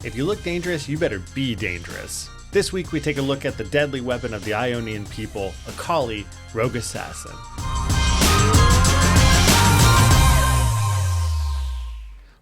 If you look dangerous, you better be dangerous. This week we take a look at the deadly weapon of the Ionian people, Akali, Rogue Assassin.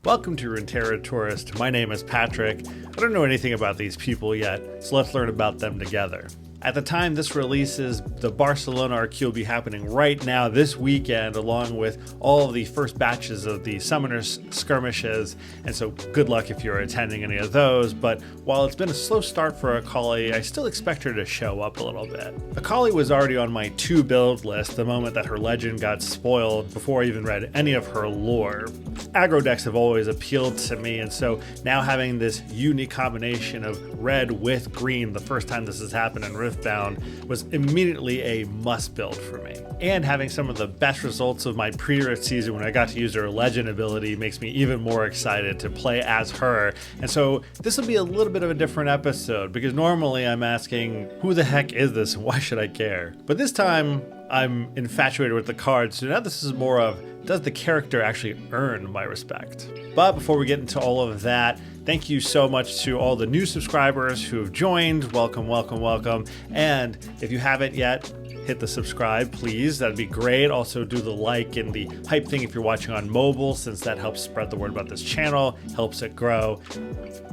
Welcome to Runeterra Tourist. My name is Patrick. I don't know anything about these people yet, so let's learn about them together. At the time this releases, the Barcelona RQ will be happening right now this weekend, along with all of the first batches of the Summoners skirmishes, and so good luck if you're attending any of those. But while it's been a slow start for Akali, I still expect her to show up a little bit. Akali was already on my to build list the moment that her legend got spoiled before I even read any of her lore. Aggro decks have always appealed to me, and so now having this unique combination of red with green the first time this has happened in Riftbound was immediately a must build for me. And having some of the best results of my pre-Rift season when I got to use her legend ability makes me even more excited to play as her. And so this will be a little bit of a different episode, because normally I'm asking, who the heck is this and why should I care? But this time I'm infatuated with the cards, so now this is more of, does the character actually earn my respect? But before we get into all of that, thank you so much to all the new subscribers who have joined. Welcome, welcome, welcome. And if you haven't yet, hit the subscribe, please. That'd be great. Also do the like and the hype thing if you're watching on mobile, since that helps spread the word about this channel, helps it grow.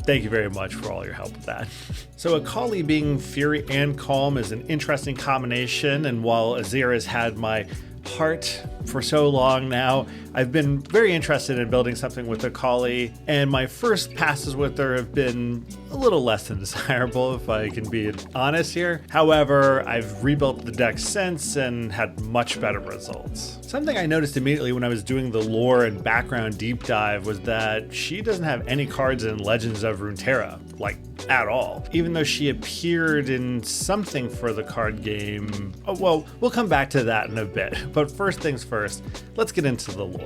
Thank you very much for all your help with that. So Akali being Fury and Calm is an interesting combination, and while Azir has had my heart for so long now, I've been very interested in building something with Akali, and my first passes with her have been a little less than desirable, if I can be honest here. However, I've rebuilt the deck since and had much better results. Something I noticed immediately when I was doing the lore and background deep dive was that she doesn't have any cards in Legends of Runeterra, like at all. Even though she appeared in something for the card game. Oh, well, we'll come back to that in a bit. But first things first, let's get into the lore.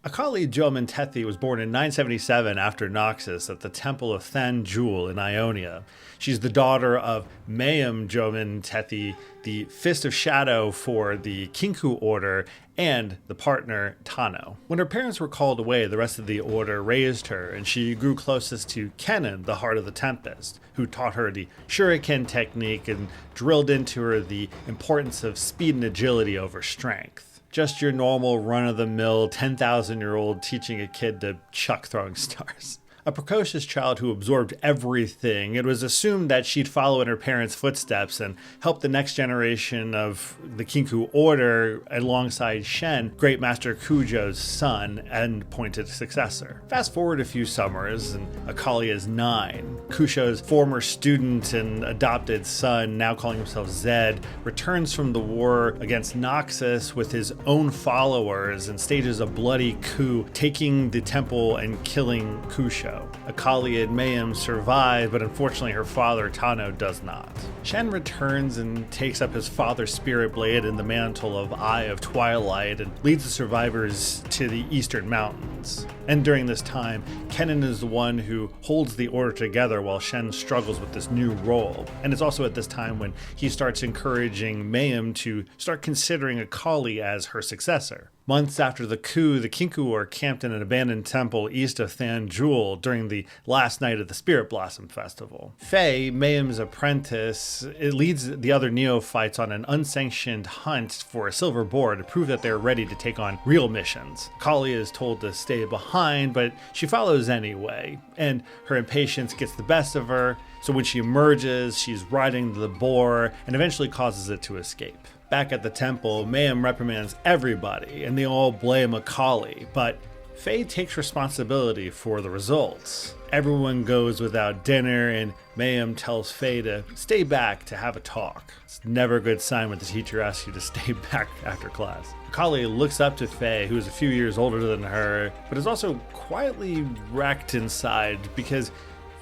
Akali Jomon was born in 977 after Noxus at the Temple of Than Jewel in Ionia. She's the daughter of Mayim Jomon, the Fist of Shadow for the Kinku Order, and the partner Tano. When her parents were called away, the rest of the order raised her, and she grew closest to Kennen, the Heart of the Tempest, who taught her the shuriken technique and drilled into her the importance of speed and agility over strength. Just your normal run-of-the-mill 10,000-year-old teaching a kid to chuck throwing stars. A precocious child who absorbed everything, it was assumed that she'd follow in her parents' footsteps and help the next generation of the Kinku Order alongside Shen, Great Master Kujo's son and appointed successor. Fast forward a few summers, and Akali is 9. Kusho's former student and adopted son, now calling himself Zed, returns from the war against Noxus with his own followers and stages a bloody coup, taking the temple and killing Kusho. Akali and Mayim survive, but unfortunately her father Tano does not. Shen returns and takes up his father's spirit blade in the mantle of Eye of Twilight and leads the survivors to the Eastern Mountains. And during this time, Kennen is the one who holds the order together while Shen struggles with this new role. And it's also at this time when he starts encouraging Mayim to start considering Akali as her successor. Months after the coup, the Kinku are camped in an abandoned temple east of Than Jewel during the last night of the Spirit Blossom Festival. Faye, Mayim's apprentice, leads the other neophytes on an unsanctioned hunt for a silver boar to prove that they're ready to take on real missions. Akali is told to stay behind, but she follows anyway, and her impatience gets the best of her, so when she emerges, she's riding the boar and eventually causes it to escape. Back at the temple, Mayim reprimands everybody, and they all blame Akali, but Faye takes responsibility for the results. Everyone goes without dinner, and Mayim tells Faye to stay back to have a talk. It's never a good sign when the teacher asks you to stay back after class. Akali looks up to Faye, who is a few years older than her, but is also quietly wrecked inside, because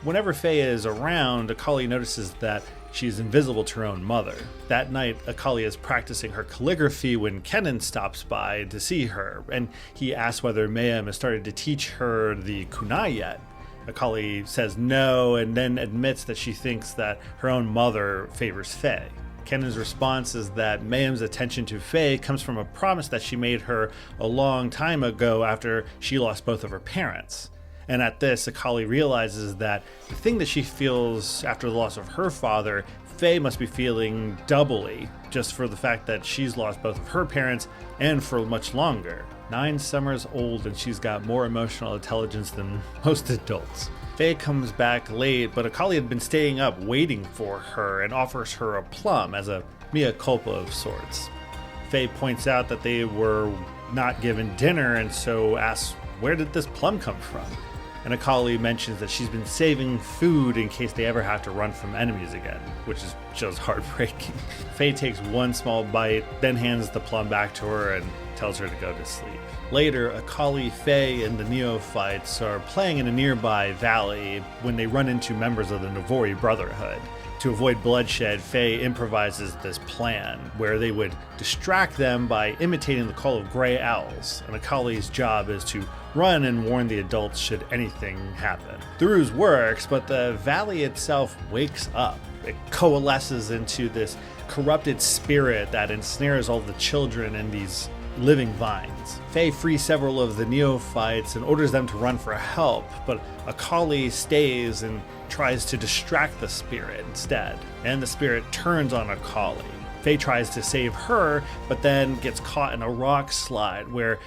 whenever Faye is around, Akali notices that she's invisible to her own mother. That night, Akali is practicing her calligraphy when Kennen stops by to see her, and he asks whether Mayim has started to teach her the kunai yet. Akali says no, and then admits that she thinks that her own mother favors Faye. Kenan's response is that Mayem's attention to Faye comes from a promise that she made her a long time ago after she lost both of her parents. And at this, Akali realizes that the thing that she feels after the loss of her father, Faye must be feeling doubly, just for the fact that she's lost both of her parents and for much longer. 9 summers old, and she's got more emotional intelligence than most adults. Faye comes back late, but Akali had been staying up waiting for her and offers her a plum as a mea culpa of sorts. Faye points out that they were not given dinner and so asks, where did this plum come from? And Akali mentions that she's been saving food in case they ever have to run from enemies again, which is just heartbreaking. Faye takes one small bite, then hands the plum back to her and tells her to go to sleep. Later, Akali, Faye, and the neophytes are playing in a nearby valley when they run into members of the Navori Brotherhood. To avoid bloodshed, Faye improvises this plan where they would distract them by imitating the call of gray owls, and Akali's job is to run and warn the adults should anything happen. The ruse works, but the valley itself wakes up. It coalesces into this corrupted spirit that ensnares all the children in these living vines. Faye frees several of the neophytes and orders them to run for help, but Akali stays and tries to distract the spirit instead, and the spirit turns on Akali. Faye tries to save her, but then gets caught in a rock slide where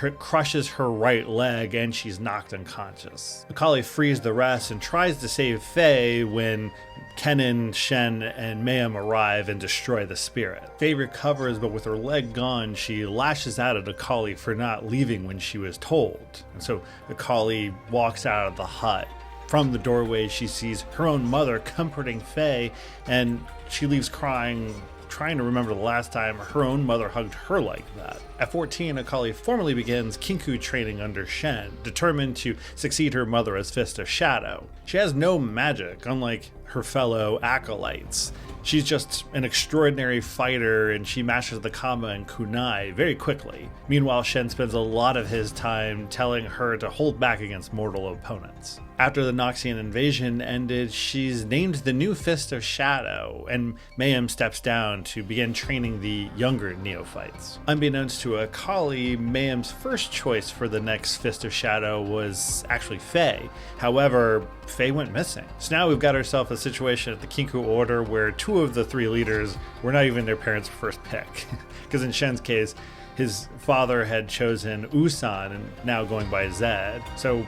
it crushes her right leg and she's knocked unconscious. Akali frees the rest and tries to save Faye when Kenan, Shen, and Mayem arrive and destroy the spirit. Faye recovers, but with her leg gone, she lashes out at Akali for not leaving when she was told. And so Akali walks out of the hut. From the doorway, she sees her own mother comforting Faye, and she leaves crying, trying to remember the last time her own mother hugged her like that. At 14, Akali formally begins Kinku training under Shen, determined to succeed her mother as Fist of Shadow. She has no magic, unlike her fellow acolytes. She's just an extraordinary fighter, and she masters the Kama and Kunai very quickly. Meanwhile, Shen spends a lot of his time telling her to hold back against mortal opponents. After the Noxian invasion ended, she's named the new Fist of Shadow, and Mayem steps down to begin training the younger neophytes. Unbeknownst to Akali, Mayem's first choice for the next Fist of Shadow was actually Faye. However, Faye went missing. So now we've got ourselves a situation at the Kinku Order where 2 of the 3 leaders were not even their parents' first pick. Because in Shen's case, his father had chosen Usan and now going by Zed. So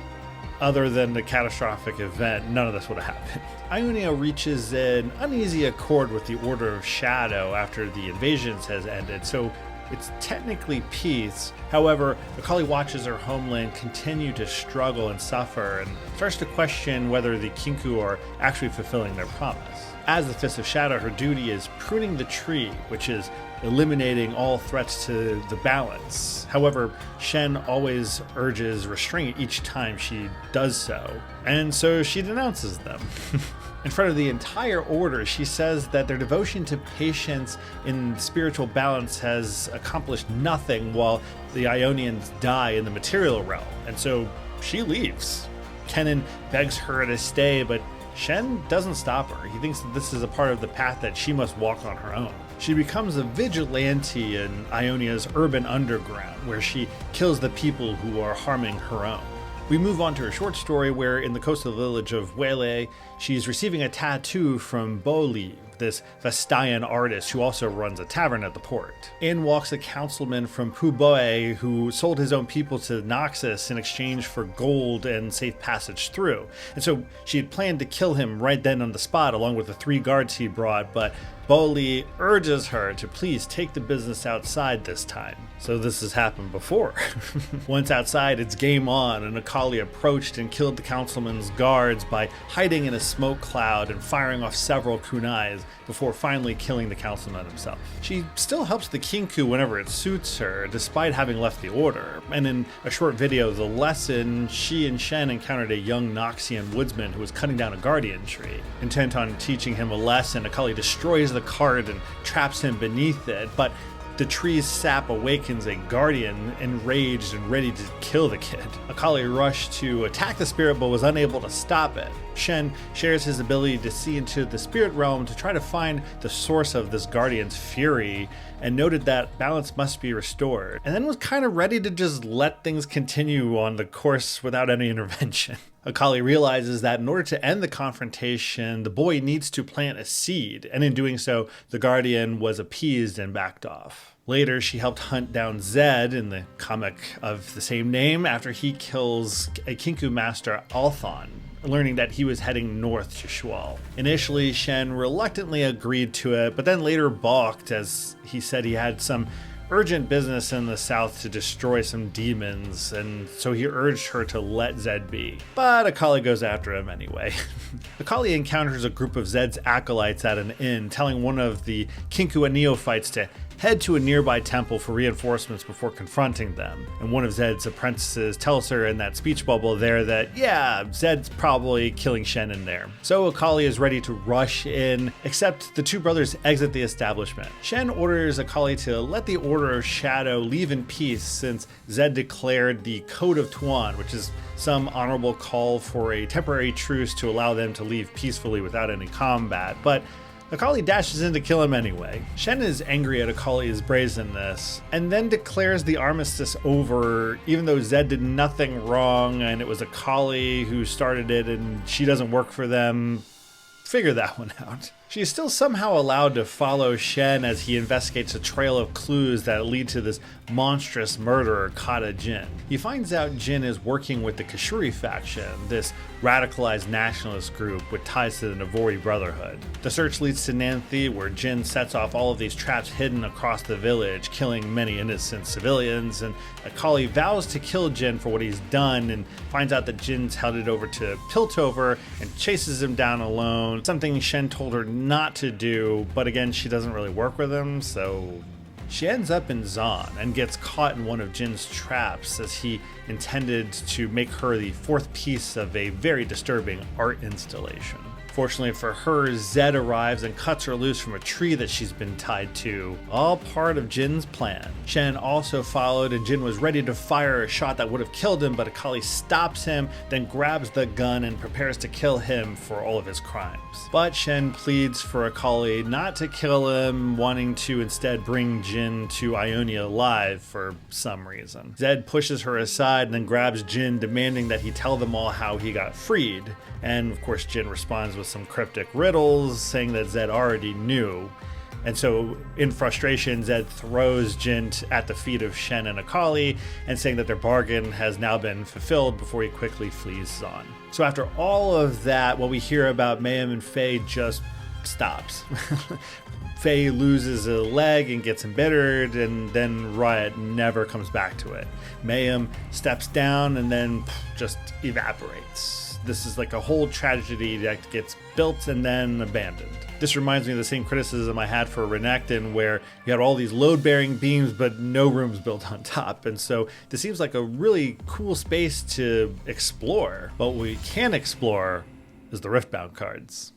other than the catastrophic event, none of this would have happened. Ionia reaches an uneasy accord with the Order of Shadow after the invasions has ended, so it's technically peace. However, Akali watches her homeland continue to struggle and suffer and starts to question whether the Kinku are actually fulfilling their promise. As the Fist of Shadow, her duty is pruning the tree, which is eliminating all threats to the balance. However, Shen always urges restraint each time she does so, and so she denounces them. In front of the entire order, she says that their devotion to patience in spiritual balance has accomplished nothing while the Ionians die in the material realm, and so she leaves. Kenan begs her to stay, but Shen doesn't stop her. He thinks that this is a part of the path that she must walk on her own. She becomes a vigilante in Ionia's urban underground, where she kills the people who are harming her own. We move on to a short story where in the coastal village of Wele, she's receiving a tattoo from Boli, this Vestayan artist who also runs a tavern at the port. In walks a councilman from Puboe who sold his own people to Noxus in exchange for gold and safe passage through. And so she had planned to kill him right then on the spot along with the 3 guards he brought, but Boli urges her to please take the business outside this time. So this has happened before. Once outside, it's game on, and Akali approached and killed the councilman's guards by hiding in a smoke cloud and firing off several kunais before finally killing the councilman himself. She still helps the Kinku whenever it suits her, despite having left the order. And in a short video of the lesson, she and Shen encountered a young Noxian woodsman who was cutting down a guardian tree. Intent on teaching him a lesson, Akali destroys the cart and traps him beneath it, but the tree's sap awakens a guardian enraged and ready to kill the kid. Akali rushed to attack the spirit but was unable to stop it. Shen shares his ability to see into the spirit realm to try to find the source of this guardian's fury, and noted that balance must be restored, and then was kind of ready to just let things continue on the course without any intervention. Akali realizes that in order to end the confrontation, the boy needs to plant a seed, and in doing so, the guardian was appeased and backed off. Later, she helped hunt down Zed in the comic of the same name after he kills a Kinku master Althon, learning that he was heading north to Shual. Initially, Shen reluctantly agreed to it, but then later balked as he said he had some urgent business in the south to destroy some demons, and so he urged her to let Zed be. But Akali goes after him anyway. Akali encounters a group of Zed's acolytes at an inn, telling one of the Kinku neophytes to head to a nearby temple for reinforcements before confronting them. And one of Zed's apprentices tells her in that speech bubble there that, yeah, Zed's probably killing Shen in there. So Akali is ready to rush in, except the two brothers exit the establishment. Shen orders Akali to let the Order of Shadow leave in peace since Zed declared the Code of Tuan, which is some honorable call for a temporary truce to allow them to leave peacefully without any combat. But Akali dashes in to kill him anyway. Shen is angry at Akali's brazenness, and then declares the armistice over, even though Zed did nothing wrong and it was Akali who started it and she doesn't work for them. Figure that one out. She is still somehow allowed to follow Shen as he investigates a trail of clues that lead to this monstrous murderer, Kata Jin. He finds out Jin is working with the Kashuri faction, this radicalized nationalist group with ties to the Navori Brotherhood. The search leads to Nanthi, where Jin sets off all of these traps hidden across the village, killing many innocent civilians, and Akali vows to kill Jin for what he's done and finds out that Jin's headed over to Piltover and chases him down alone, something Shen told her not to do, but again, she doesn't really work with him, so she ends up in Zon and gets caught in one of Jin's traps as he intended to make her the fourth piece of a very disturbing art installation. Fortunately for her, Zed arrives and cuts her loose from a tree that she's been tied to, all part of Jin's plan. Shen also followed, and Jin was ready to fire a shot that would have killed him, but Akali stops him, then grabs the gun and prepares to kill him for all of his crimes. But Shen pleads for Akali not to kill him, wanting to instead bring Jin to Ionia alive for some reason. Zed pushes her aside and then grabs Jin, demanding that he tell them all how he got freed. And of course, Jin responds with some cryptic riddles, saying that Zed already knew. And so, in frustration, Zed throws Jin at the feet of Shen and Akali, and saying that their bargain has now been fulfilled before he quickly flees Zon. So after all of that, what we hear about Mayhem and Faye just stops. Faye loses a leg and gets embittered, and then Riot never comes back to it. Mayhem steps down and then just evaporates. This is like a whole tragedy that gets built and then abandoned. This reminds me of the same criticism I had for Renekton, where you had all these load-bearing beams but no rooms built on top. And so this seems like a really cool space to explore. But what we can explore is the Riftbound cards.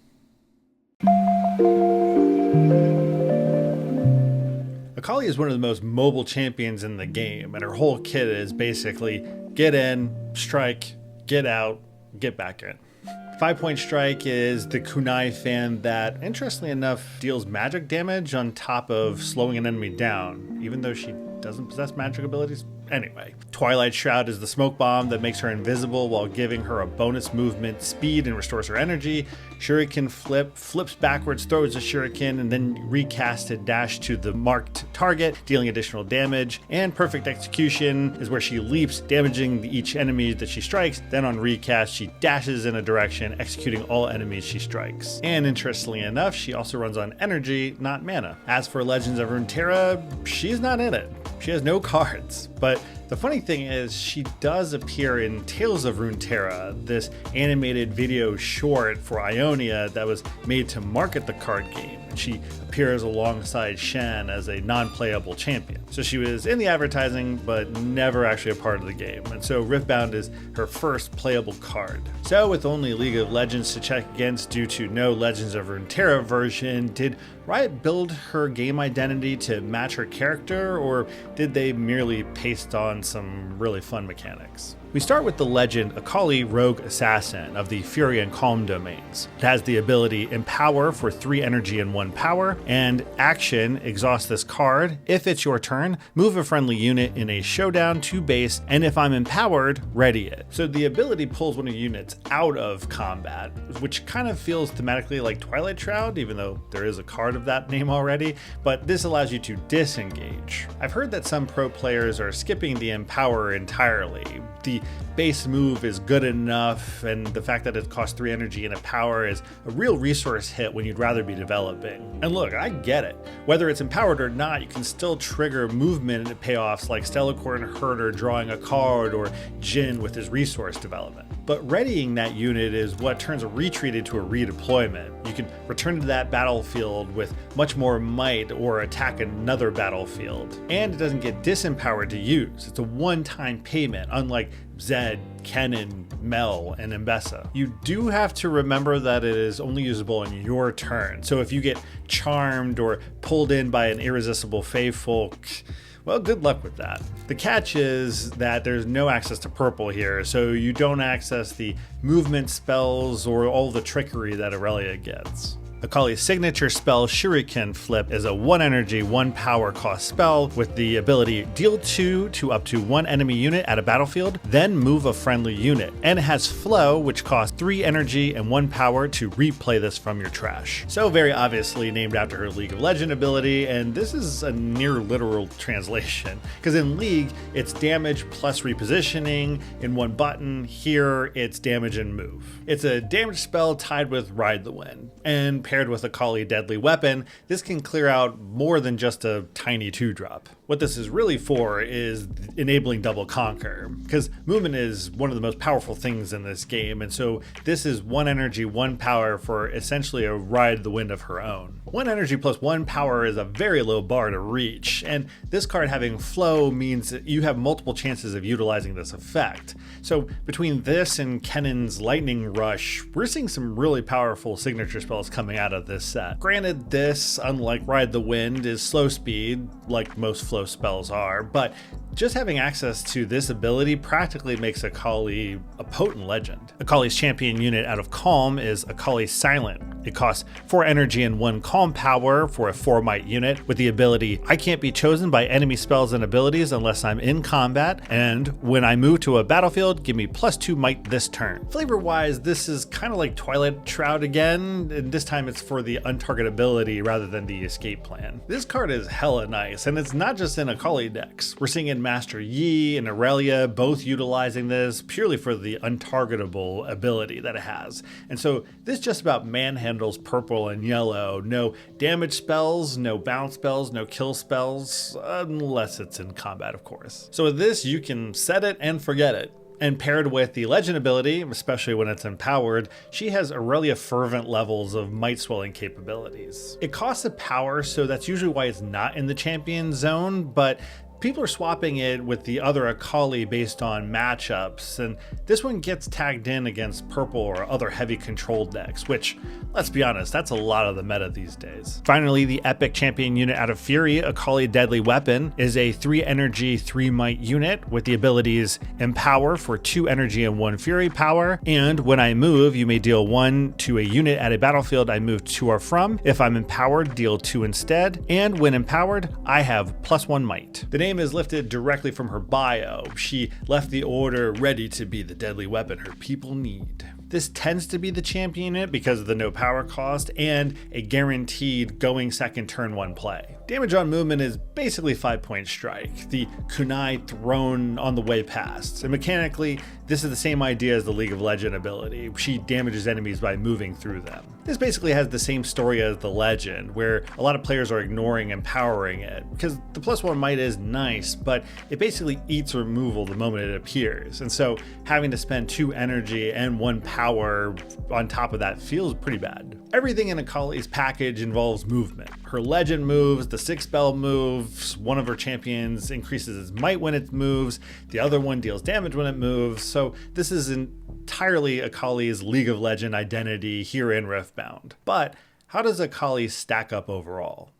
Akali is one of the most mobile champions in the game, and her whole kit is basically get in, strike, get out, get back in. 5-point strike is the kunai fan that, interestingly enough, deals magic damage on top of slowing an enemy down, even though she doesn't possess magic abilities. Anyway, Twilight Shroud is the smoke bomb that makes her invisible while giving her a bonus movement speed and restores her energy. Shuriken flips backwards, throws a shuriken, and then recasted dash to the marked target, dealing additional damage. And Perfect Execution is where she leaps, damaging each enemy that she strikes. Then on recast, she dashes in a direction, executing all enemies she strikes. And interestingly enough, she also runs on energy, not mana. As for Legends of Runeterra, she's not in it. She has no cards, but the funny thing is she does appear in Tales of Runeterra, this animated video short for Ionia that was made to market the card game. and she appears alongside Shen as a non-playable champion. So she was in the advertising, but never actually a part of the game, and so Riftbound is her first playable card. So with only League of Legends to check against due to no Legends of Runeterra version, did Riot build her game identity to match her character, or did they merely paste on some really fun mechanics? We start with the legend Akali Rogue Assassin of the Fury and Calm domains. It has the ability Empower for 3 energy and 1 power, and action, exhaust this card. If it's your turn, move a friendly unit in a showdown to base, and if I'm empowered, ready it. So the ability pulls one of your units out of combat, which kind of feels thematically like Twilight Shroud, even though there is a card of that name already, but this allows you to disengage. I've heard that some pro players are skipping the Empower entirely. The base move is good enough, and the fact that it costs 3 energy and a power is a real resource hit when you'd rather be developing. And look, I get it. Whether it's empowered or not, you can still trigger movement payoffs like Stellacorn Herder drawing a card or Jin with his resource development. But readying that unit is what turns a retreat into a redeployment. You can return to that battlefield with much more might or attack another battlefield. And it doesn't get disempowered to use. It's a one-time payment, unlike Zed, Kennen, Mel, and Mbessa. You do have to remember that it is only usable on your turn. So if you get charmed or pulled in by an irresistible Faefolk, well, good luck with that. The catch is that there's no access to purple here, so you don't access the movement spells or all the trickery that Aurelia gets. Akali's signature spell, Shuriken Flip, is a 1 energy, 1 power cost spell with the ability deal 2 to up to 1 enemy unit at a battlefield, then move a friendly unit. And it has Flow, which costs 3 energy and 1 power to replay this from your trash. So very obviously named after her League of Legends ability, and this is a near literal translation, because in League, it's damage plus repositioning in one button. Here, it's damage and move. It's a damage spell tied with Ride the Wind, and paired with Akali Deadly Weapon, this can clear out more than just a tiny 2-drop. What this is really for is enabling double conquer, because movement is one of the most powerful things in this game, and so this is 1 energy, 1 power for essentially a Ride the Wind of her own. 1 energy plus 1 power is a very low bar to reach, and this card having Flow means that you have multiple chances of utilizing this effect. So between this and Kennen's Lightning Rush, we're seeing some really powerful signature spells coming out of this set. Granted, this, unlike Ride the Wind, is slow speed, like most flow spells are, but just having access to this ability practically makes Akali a potent legend. Akali's champion unit out of Calm is Akali Silent. It costs 4 energy and 1 Calm power for a 4 might unit with the ability I can't be chosen by enemy spells and abilities unless I'm in combat, and when I move to a battlefield, give me +2 might this turn. Flavor-wise, this is kind of like Twilight Shroud again, and this time it's for the untargetability rather than the escape plan. This card is hella nice, and it's not just in Akali decks. We're seeing in Master Yi and Aurelia both utilizing this purely for the untargetable ability that it has. And so this just about manhandles purple and yellow. No damage spells, no bounce spells, no kill spells, unless it's in combat, of course. So with this, you can set it and forget it. And paired with the legend ability, especially when it's empowered, she has Aurelia Fervent levels of might swelling capabilities. It costs a power, so that's usually why it's not in the champion zone, but people are swapping it with the other Akali based on matchups, and this one gets tagged in against purple or other heavy control decks, which, let's be honest, that's a lot of the meta these days. Finally, the epic champion unit out of Fury, Akali Deadly Weapon, is a 3 energy, 3 might unit with the abilities Empower for 2 energy and 1 Fury power, and when I move, you may deal 1 to a unit at a battlefield I move to or from. If I'm empowered, deal 2 instead, and when empowered, I have +1 might. The name is lifted directly from her bio. She left the order ready to be the deadly weapon her people need. This tends to be the champion unit because of the no power cost and a guaranteed going second turn 1 play. Damage on movement is basically 5-point strike, the kunai thrown on the way past. And mechanically, this is the same idea as the League of Legends ability. She damages enemies by moving through them. This basically has the same story as the Legend, where a lot of players are ignoring empowering it, because the +1 might is nice, but it basically eats removal the moment it appears. And so having to spend 2 energy and 1 power power on top of that feels pretty bad. Everything in Akali's package involves movement. Her legend moves, the 6-spell moves, one of her champions increases its might when it moves, the other one deals damage when it moves, so this is entirely Akali's League of Legends identity here in Riftbound. But how does Akali stack up overall?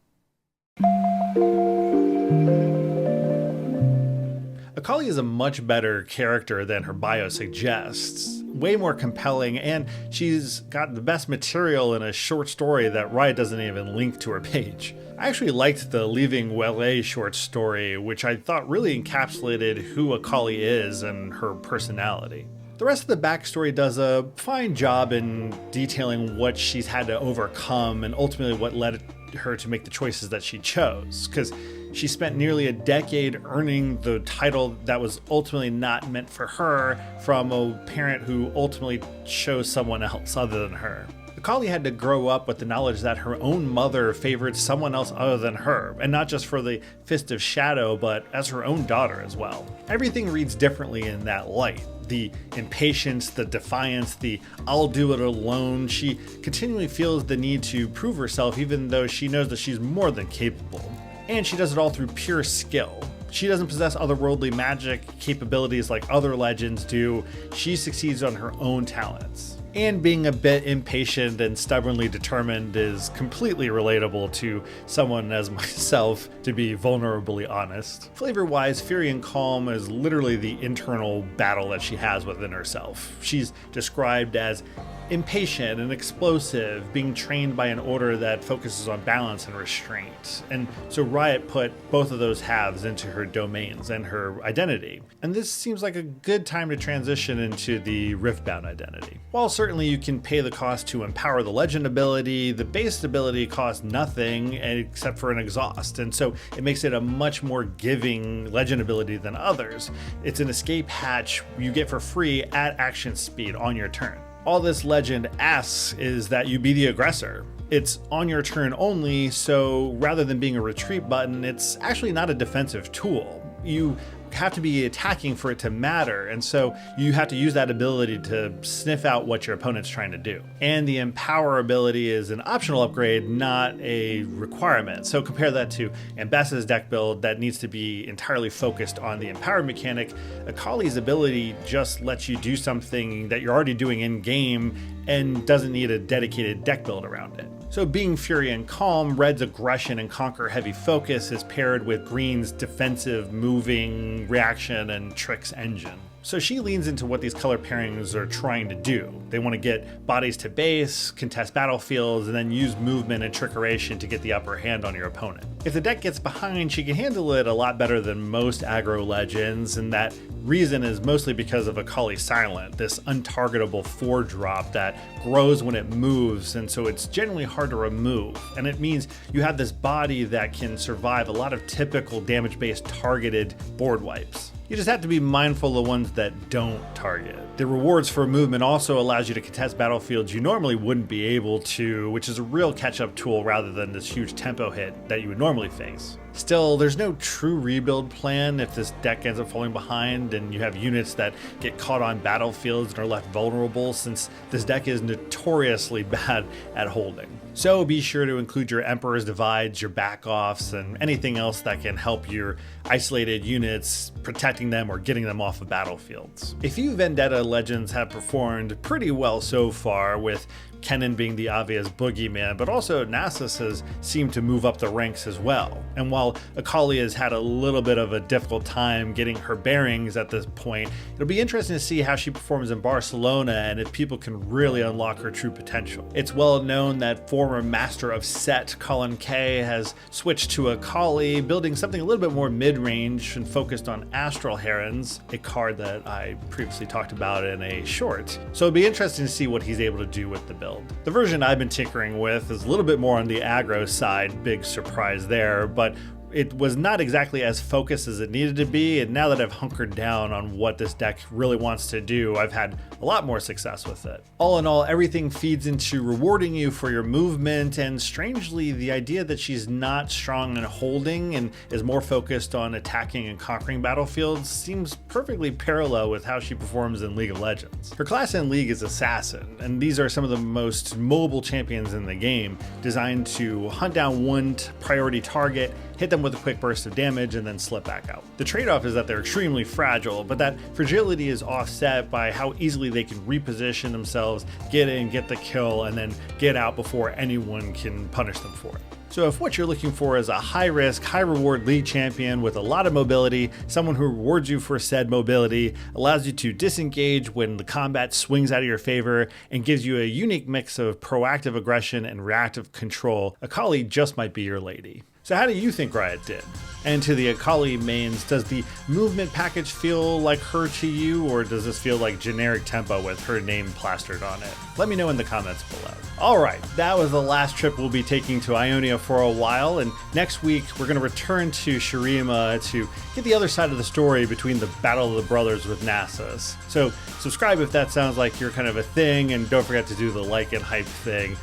Akali is a much better character than her bio suggests, way more compelling, and she's got the best material in a short story that Riot doesn't even link to her page. I actually liked the Leaving Wele short story, which I thought really encapsulated who Akali is and her personality. The rest of the backstory does a fine job in detailing what she's had to overcome and ultimately what led her to make the choices that she chose, because she spent nearly a decade earning the title that was ultimately not meant for her from a parent who ultimately chose someone else other than her. Akali had to grow up with the knowledge that her own mother favored someone else other than her, and not just for the Fist of Shadow, but as her own daughter as well. Everything reads differently in that light. The impatience, the defiance, the I'll do it alone. She continually feels the need to prove herself even though she knows that she's more than capable. And she does it all through pure skill. She doesn't possess otherworldly magic capabilities like other legends do. She succeeds on her own talents. And being a bit impatient and stubbornly determined is completely relatable to someone as myself, to be vulnerably honest. Flavor-wise, Fury and Calm is literally the internal battle that she has within herself. She's described as impatient and explosive, being trained by an order that focuses on balance and restraint. And so Riot put both of those halves into her domains and her identity. And this seems like a good time to transition into the Riftbound identity. While certainly you can pay the cost to empower the legend ability, the base ability costs nothing except for an exhaust. And so it makes it a much more giving legend ability than others. It's an escape hatch you get for free at action speed on your turn. All this legend asks is that you be the aggressor. It's on your turn only, so rather than being a retreat button, it's actually not a defensive tool. You have to be attacking for it to matter, and so you have to use that ability to sniff out what your opponent's trying to do. And the Empower ability is an optional upgrade, not a requirement. So compare that to Ambessa's deck build that needs to be entirely focused on the Empower mechanic. Akali's ability just lets you do something that you're already doing in game and doesn't need a dedicated deck build around it. So being Fury and Calm, Red's aggression and conquer heavy focus is paired with Green's defensive, moving, reaction, and tricks engine. So she leans into what these color pairings are trying to do. They want to get bodies to base, contest battlefields, and then use movement and trickeration to get the upper hand on your opponent. If the deck gets behind, she can handle it a lot better than most aggro legends, and that reason is mostly because of Akali Silent, this untargetable 4-drop that grows when it moves, and so it's generally hard to remove. And it means you have this body that can survive a lot of typical damage-based targeted board wipes. You just have to be mindful of the ones that don't target. The rewards for movement also allows you to contest battlefields you normally wouldn't be able to, which is a real catch-up tool rather than this huge tempo hit that you would normally face. Still, there's no true rebuild plan if this deck ends up falling behind and you have units that get caught on battlefields and are left vulnerable, since this deck is notoriously bad at holding. So be sure to include your Emperor's Divides, your backoffs, and anything else that can help your isolated units, protecting them or getting them off of battlefields. A few Vendetta legends have performed pretty well so far, with Kennen being the obvious boogeyman, but also Nasus has seemed to move up the ranks as well. And while Akali has had a little bit of a difficult time getting her bearings at this point, it'll be interesting to see how she performs in Barcelona and if people can really unlock her true potential. It's well known that former master of Set Colin K has switched to Akali, building something a little bit more mid-range and focused on Astral Herons, a card that I previously talked about in a short. So it'll be interesting to see what he's able to do with the build. The version I've been tinkering with is a little bit more on the aggro side, big surprise there, but it was not exactly as focused as it needed to be, and now that I've hunkered down on what this deck really wants to do, I've had a lot more success with it. All in all, everything feeds into rewarding you for your movement, and strangely, the idea that she's not strong in holding and is more focused on attacking and conquering battlefields seems perfectly parallel with how she performs in League of Legends. Her class in League is Assassin, and these are some of the most mobile champions in the game, designed to hunt down one priority target, hit them with a quick burst of damage, and then slip back out. The trade-off is that they're extremely fragile, but that fragility is offset by how easily they can reposition themselves, get in, get the kill, and then get out before anyone can punish them for it. So if what you're looking for is a high-risk, high-reward League champion with a lot of mobility, someone who rewards you for said mobility, allows you to disengage when the combat swings out of your favor, and gives you a unique mix of proactive aggression and reactive control, Akali just might be your lady. So how do you think Riot did? And to the Akali mains, does the movement package feel like her to you, or does this feel like generic tempo with her name plastered on it? Let me know in the comments below. Alright, that was the last trip we'll be taking to Ionia for a while, and next week we're going to return to Shurima to get the other side of the story between the Battle of the Brothers with Nasus. So subscribe if that sounds like your kind of a thing, and don't forget to do the like and hype thing.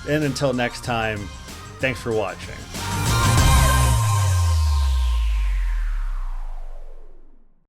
And until next time, thanks for watching.